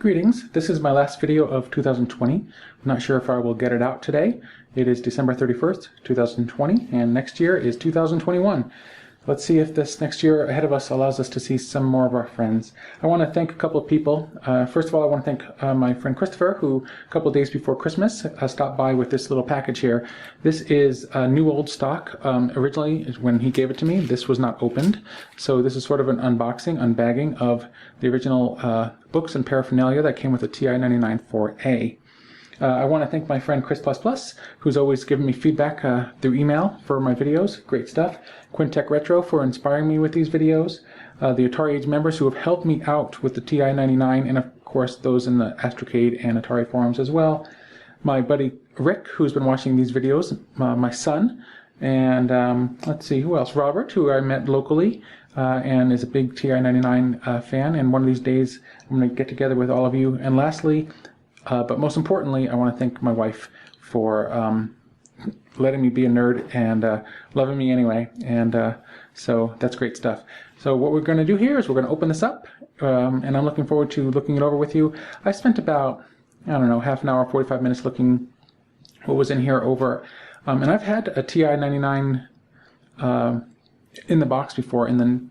Greetings, this is my last video of 2020. I'm not sure if I will get it out today. It is December 31st, 2020, and next year is 2021. Let's see if this next year ahead of us allows us to see some more of our friends. I want to thank a couple of people. First of all, I want to thank my friend Christopher, who a couple of days before Christmas stopped by with this little package here. This is new old stock. Originally, when he gave it to me, this was not opened. So this is sort of an unboxing, unbagging of the original books and paraphernalia that came with the TI-99 4A. I want to thank my friend Chris++, who's always given me feedback through email for my videos. Great stuff. Quintech Retro for inspiring me with these videos. The Atari Age members who have helped me out with the TI-99, and of course those in the Astrocade and Atari forums as well. My buddy Rick, who's been watching these videos. My son. And let's see, who else? Robert, who I met locally and is a big TI-99 fan. And one of these days I'm going to get together with all of you. And lastly, but most importantly, I want to thank my wife for letting me be a nerd and loving me anyway. And so that's great stuff. So what we're going to do here is we're going to open this up, and I'm looking forward to looking it over with you. I spent about, I don't know, half an hour, 45 minutes looking what was in here over. And I've had a TI-99 in the box before, and then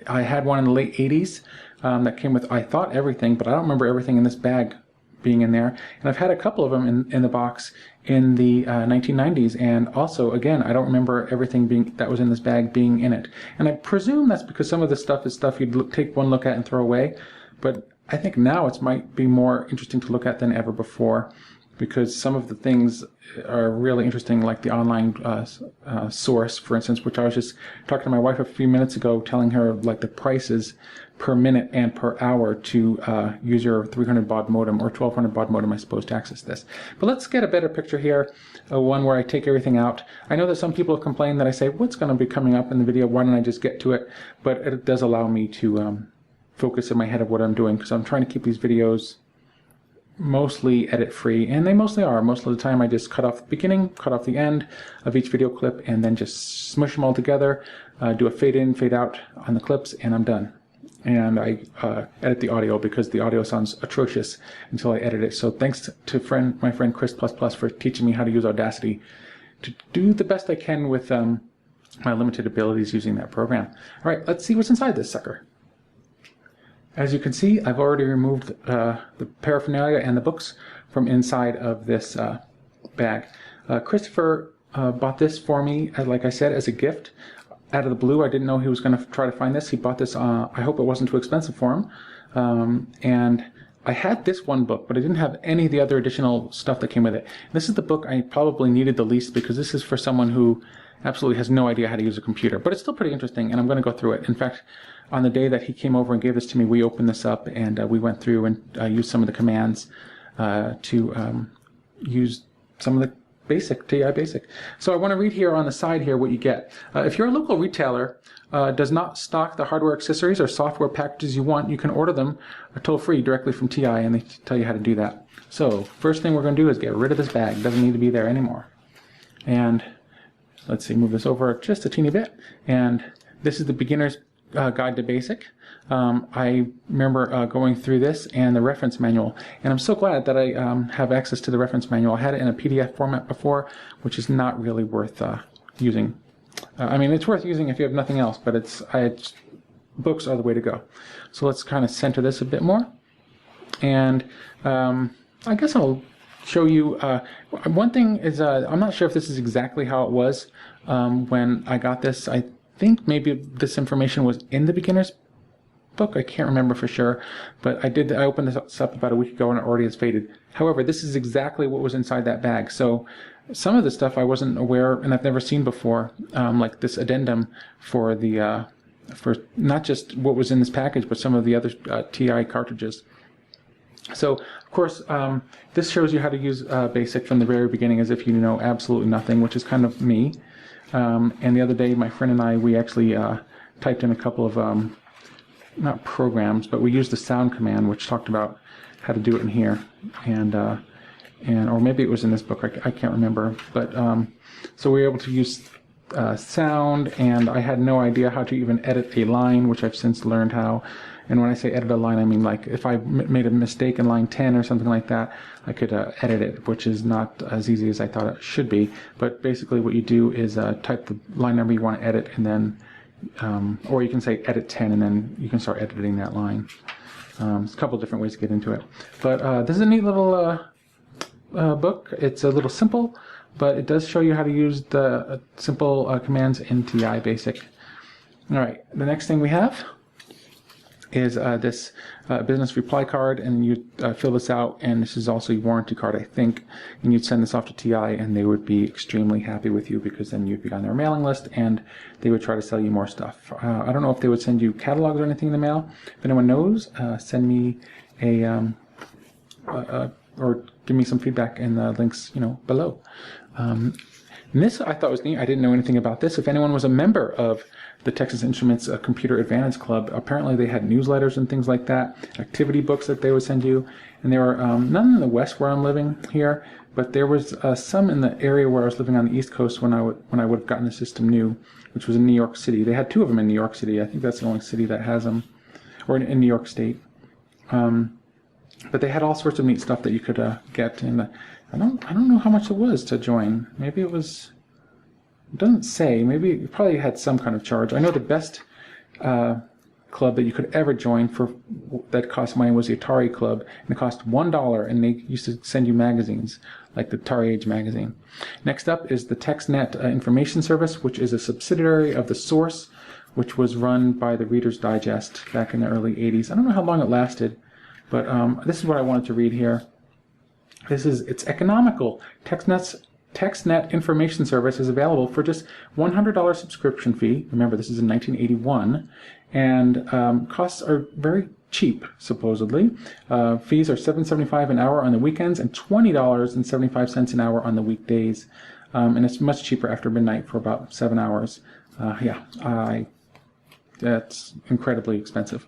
I had one in the late 80s that came with, I thought, everything, but I don't remember everything in this bag being in there. And I've had a couple of them in the box in the 1990s, and also, again, I don't remember everything that was in this bag being in it. And I presume that's because some of this stuff is stuff you'd take one look at and throw away, but I think now it might be more interesting to look at than ever before, because some of the things are really interesting, like the online source, for instance, which I was just talking to my wife a few minutes ago, telling her like the prices per minute and per hour to use your 300 baud modem or 1200 baud modem, I suppose, to access this. But let's get a better picture here, one where I take everything out. I know that some people have complained that I say, what's going to be coming up in the video, why don't I just get to it? But it does allow me to focus in my head of what I'm doing, because I'm trying to keep these videos mostly edit free, and they mostly are. Most of the time I just cut off the beginning, cut off the end of each video clip, and then just smush them all together, do a fade in, fade out on the clips, and I'm done. And I edit the audio because the audio sounds atrocious until I edit it. So thanks to my friend Chris++ for teaching me how to use Audacity to do the best I can with my limited abilities using that program. All right, let's see what's inside this sucker. As you can see, I've already removed the paraphernalia and the books from inside of this bag. Christopher bought this for me, like I said, as a gift. Out of the blue, I didn't know he was going to try to find this. He bought this, I hope it wasn't too expensive for him. And I had this one book, but I didn't have any of the other additional stuff that came with it. This is the book I probably needed the least, because this is for someone who absolutely has no idea how to use a computer. But it's still pretty interesting, and I'm going to go through it. In fact, on the day that he came over and gave this to me, we opened this up and we went through and used some of the commands to use some of the basic, TI basic. So I want to read here on the side here what you get. If your local retailer does not stock the hardware accessories or software packages you want, you can order them toll-free directly from TI, and they tell you how to do that. So first thing we're going to do is get rid of this bag. It doesn't need to be there anymore. And let's see, move this over just a teeny bit. And this is the beginner's Guide to Basic. I remember going through this and the reference manual, and I'm so glad that I have access to the reference manual. I had it in a PDF format before, which is not really worth using. I mean, it's worth using if you have nothing else, but books are the way to go. So let's kind of center this a bit more, and I guess I'll show you one thing is I'm not sure if this is exactly how it was when I got this. I think maybe this information was in the beginner's book. I can't remember for sure, but I opened this up about a week ago and it already has faded. However, this is exactly what was inside that bag. So some of the stuff I wasn't aware and I've never seen before, like this addendum for the for not just what was in this package, but some of the other TI cartridges. So of course this shows you how to use BASIC from the very beginning, as if you know absolutely nothing, which is kind of me. And the other day, my friend and I, we actually typed in a couple of, not programs, but we used the sound command, which talked about how to do it in here. And or maybe it was in this book, I can't remember. But so we were able to use sound, and I had no idea how to even edit a line, which I've since learned how. And when I say edit a line, I mean like if I made a mistake in line 10 or something like that, I could edit it, which is not as easy as I thought it should be. But basically what you do is type the line number you want to edit, and then, or you can say edit 10, and then you can start editing that line. There's a couple different ways to get into it. But this is a neat little book. It's a little simple, but it does show you how to use the simple commands in TI Basic. All right, the next thing we have is this business reply card, and you fill this out, and this is also your warranty card, I think, and you'd send this off to TI, and they would be extremely happy with you, because then you'd be on their mailing list, and they would try to sell you more stuff. I don't know if they would send you catalogs or anything in the mail. If anyone knows, send me or give me some feedback in the links, below. And this I thought was neat. I didn't know anything about this. If anyone was a member of the Texas Instruments Computer Advantage Club, apparently they had newsletters and things like that, activity books that they would send you, and there were none in the West where I'm living here, but there was some in the area where I was living on the East Coast when I would have gotten the system new, which was in New York City. They had 2 of them in New York City. I think that's the only city that has them, or in New York State. But they had all sorts of neat stuff that you could get, and I don't know how much it was to join. Maybe it was. It doesn't say. Maybe it probably had some kind of charge. I know the best club that you could ever join for that cost money was the Atari Club, and it cost $1, and they used to send you magazines, like the Atari Age magazine. Next up is the TextNet Information Service, which is a subsidiary of the Source, which was run by the Reader's Digest back in the early 80s. I don't know how long it lasted, but this is what I wanted to read here. It's economical. TextNet Information Service is available for just $100 subscription fee. Remember, this is in 1981, and costs are very cheap, supposedly. Fees are $7.75 an hour on the weekends and $20.75 an hour on the weekdays, and it's much cheaper after midnight for about 7 hours. That's incredibly expensive.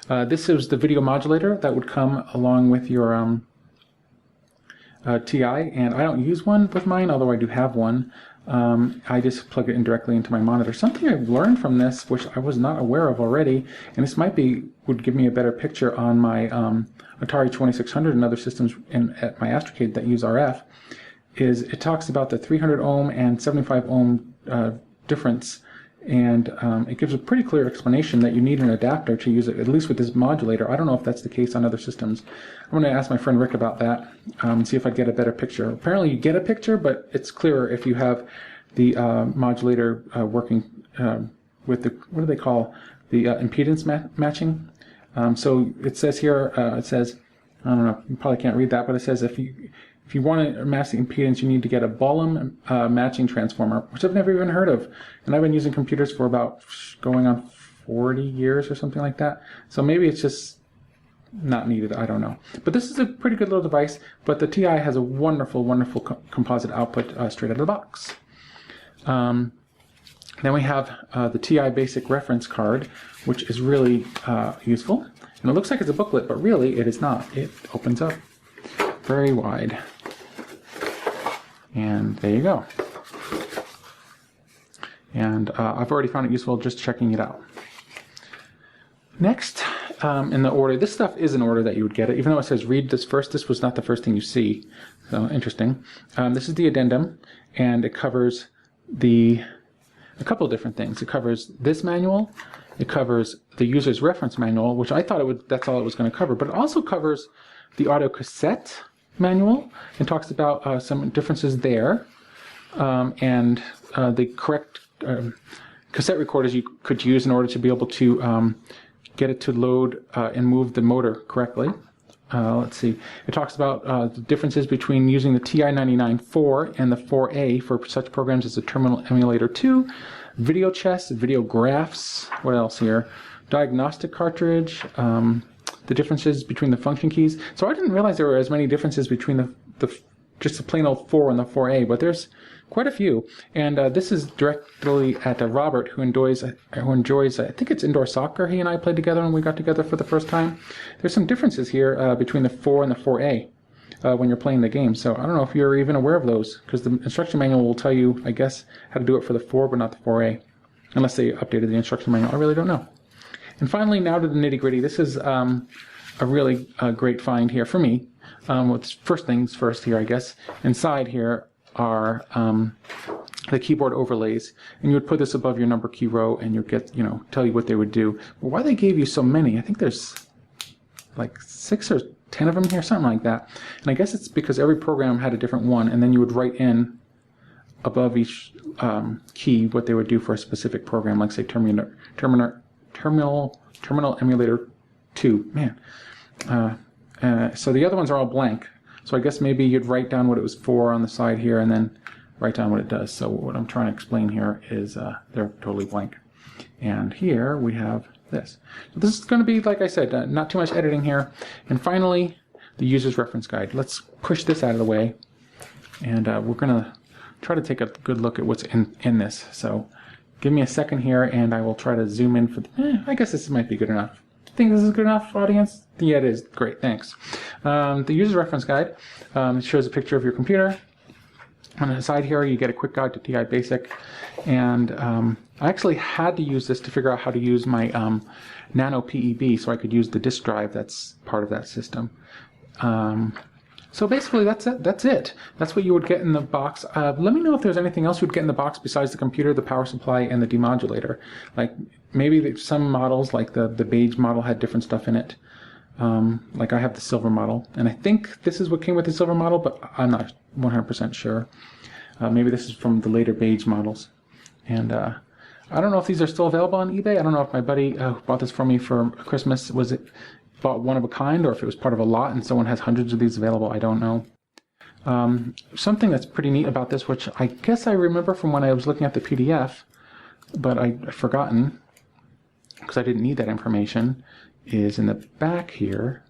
This is the video modulator that would come along with your TI, and I don't use one with mine, although I do have one. I just plug it in directly into my monitor. Something I've learned from this, which I was not aware of already, and this would give me a better picture on my Atari 2600 and other systems at my Astrocade that use RF, is it talks about the 300 ohm and 75 ohm difference, and it gives a pretty clear explanation that you need an adapter to use it, at least with this modulator. I don't know if that's the case on other systems. I'm going to ask my friend Rick about that and see if I get a better picture. Apparently you get a picture, but it's clearer if you have the modulator working with the, what do they call, the impedance matching. So it says here, I don't know, you probably can't read that, but it says if you want to match the impedance, you need to get a Bollum matching transformer, which I've never even heard of. And I've been using computers for about going on 40 years or something like that. So maybe it's just not needed, I don't know. But this is a pretty good little device, but the TI has a wonderful, wonderful composite output straight out of the box. Then we have the TI Basic Reference Card, which is really useful. And it looks like it's a booklet, but really it is not. It opens up very wide. And there you go. And I've already found it useful just checking it out. Next, in the order, this stuff is in order that you would get it, even though it says read this first. This was not the first thing you see. So interesting. This is the addendum, and it covers a couple of different things. It covers this manual. It covers the user's reference manual, which I thought that's all it was going to cover, but it also covers the audio cassette manual and talks about some differences there, and the correct cassette recorders you could use in order to be able to get it to load and move the motor correctly. Let's see. It talks about the differences between using the TI-99 4 and the 4A for such programs as the Terminal Emulator 2, video chess, video graphs, what else here? Diagnostic cartridge, the differences between the function keys. So I didn't realize there were as many differences between just the plain old 4 and the 4A, but there's quite a few. And this is directly at Robert, who enjoys, I think it's indoor soccer. He and I played together when we got together for the first time. There's some differences here between the 4 and the 4A when you're playing the game. So I don't know if you're even aware of those, because the instruction manual will tell you, I guess, how to do it for the 4, but not the 4A. Unless they updated the instruction manual. I really don't know. And finally, now to the nitty-gritty. This is a really great find here for me. First things first here, I guess. Inside here are the keyboard overlays, and you would put this above your number key row, and you'd get, tell you what they would do. But why they gave you so many? I think there's like 6 or 10 of them here, something like that. And I guess it's because every program had a different one, and then you would write in above each key what they would do for a specific program, like say Terminal Emulator 2. Man. So the other ones are all blank. So I guess maybe you'd write down what it was for on the side here, and then write down what it does. So what I'm trying to explain here is they're totally blank. And here we have this. So this is going to be, like I said, not too much editing here. And finally, the user's reference guide. Let's push this out of the way, and we're going to try to take a good look at what's in this. So give me a second here, and I will try to zoom in for I guess this might be good enough. Think this is good enough, audience? Yeah, it is. Great, thanks. The user's reference guide shows a picture of your computer. On the side here, you get a quick guide to TI Basic, and I actually had to use this to figure out how to use my Nano PEB, so I could use the disk drive that's part of that system. So basically, that's it. That's what you would get in the box. Let me know if there's anything else you'd get in the box besides the computer, the power supply, and the demodulator. Like maybe some models, like the beige model, had different stuff in it. Like I have the silver model, and I think this is what came with the silver model, but I'm not 100% sure. Maybe this is from the later beige models. And I don't know if these are still available on eBay. I don't know if my buddy who bought this for me for Christmas bought one of a kind, or if it was part of a lot and someone has hundreds of these available. I don't know. Something that's pretty neat about this, which I guess I remember from when I was looking at the PDF, but I'd forgotten because I didn't need that information, is in the back here.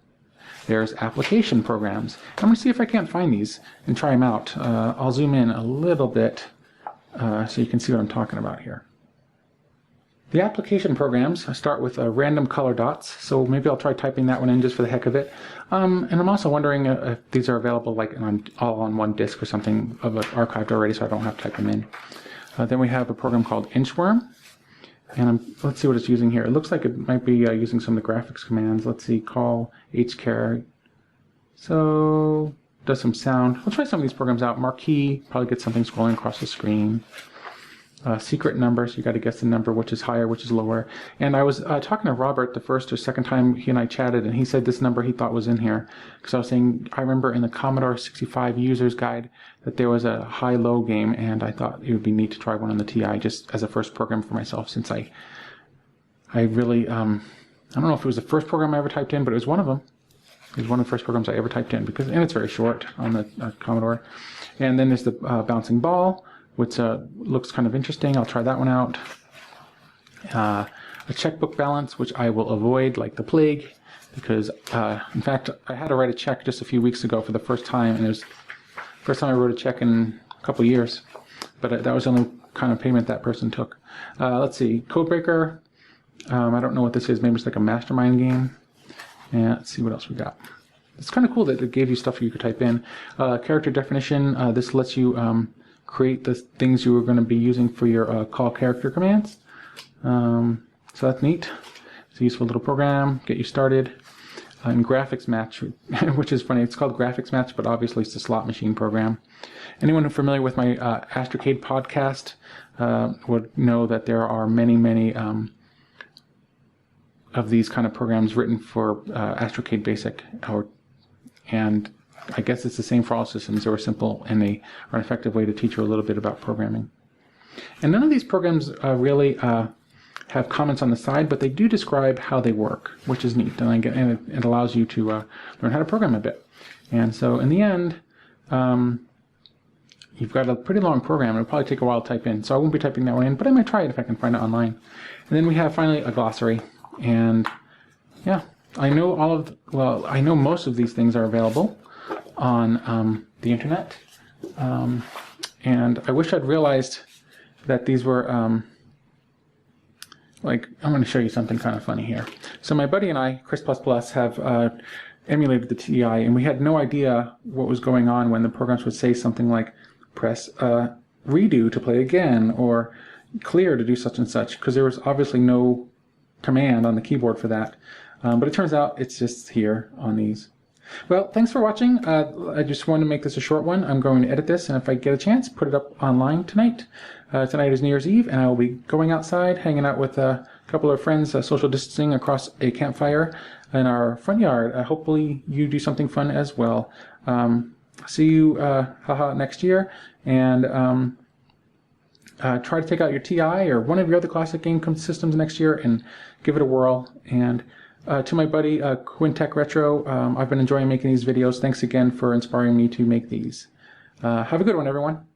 There's application programs. I'm going to see if I can't find these and try them out. I'll zoom in a little bit so you can see what I'm talking about here. The application programs start with random color dots, so maybe I'll try typing that one in just for the heck of it. And I'm also wondering if these are available like all on one disk or something of it archived already, so I don't have to type them in. Then we have a program called Inchworm, and let's see what it's using here. It looks like it might be using some of the graphics commands. Let's see, call hchar. So does some sound. We'll try some of these programs out. Marquee, probably get something scrolling across the screen. Secret number, so you got to guess the number, which is higher, which is lower. And I was talking to Robert the first or second time he and I chatted, and he said this number he thought was in here. Because I was saying, I remember in the Commodore 65 user's guide that there was a high-low game, and I thought it would be neat to try one on the TI just as a first program for myself, since I really, I don't know if it was the first program I ever typed in, but it was one of them. It was one of the first programs I ever typed in, and it's very short on the Commodore. And then there's the bouncing ball, which looks kind of interesting. I'll try that one out. A checkbook balance, which I will avoid like the plague, because in fact I had to write a check just a few weeks ago for the first time, and it was the first time I wrote a check in a couple of years, but that was the only kind of payment that person took. Let's see, Codebreaker. I don't know what this is. Maybe it's like a mastermind game. And let's see what else we got. It's kind of cool that it gave you stuff you could type in. Character definition. This lets you create the things you were going to be using for your call character commands. So that's neat. It's a useful little program, get you started. And graphics match, which is funny, it's called graphics match, but obviously it's a slot machine program. Anyone who's familiar with my Astrocade podcast would know that there are many of these kind of programs written for Astrocade Basic, and I guess it's the same for all systems. They were simple, and they are an effective way to teach you a little bit about programming. And none of these programs really have comments on the side, but they do describe how they work, which is neat, and it allows you to learn how to program a bit. And so in the end, you've got a pretty long program. It'll probably take a while to type in, so I won't be typing that one in, but I might try it if I can find it online. And then we have finally a glossary, and yeah, I know I know most of these things are available on the internet, and I wish I'd realized that these were like, I'm going to show you something kind of funny here. So my buddy and I, Chris++, have emulated the TI, and we had no idea what was going on when the programs would say something like press redo to play again, or clear to do such and such, because there was obviously no command on the keyboard for that. But it turns out it's just here on these. Well, thanks for watching. I just wanted to make this a short one. I'm going to edit this, and if I get a chance, put it up online tonight. Tonight is New Year's Eve, and I will be going outside, hanging out with a couple of friends, social distancing across a campfire in our front yard. Hopefully you do something fun as well. See you next year, and try to take out your TI or one of your other classic game systems next year and give it a whirl. And to my buddy Quintech Retro, I've been enjoying making these videos. Thanks again for inspiring me to make these. Have a good one, everyone.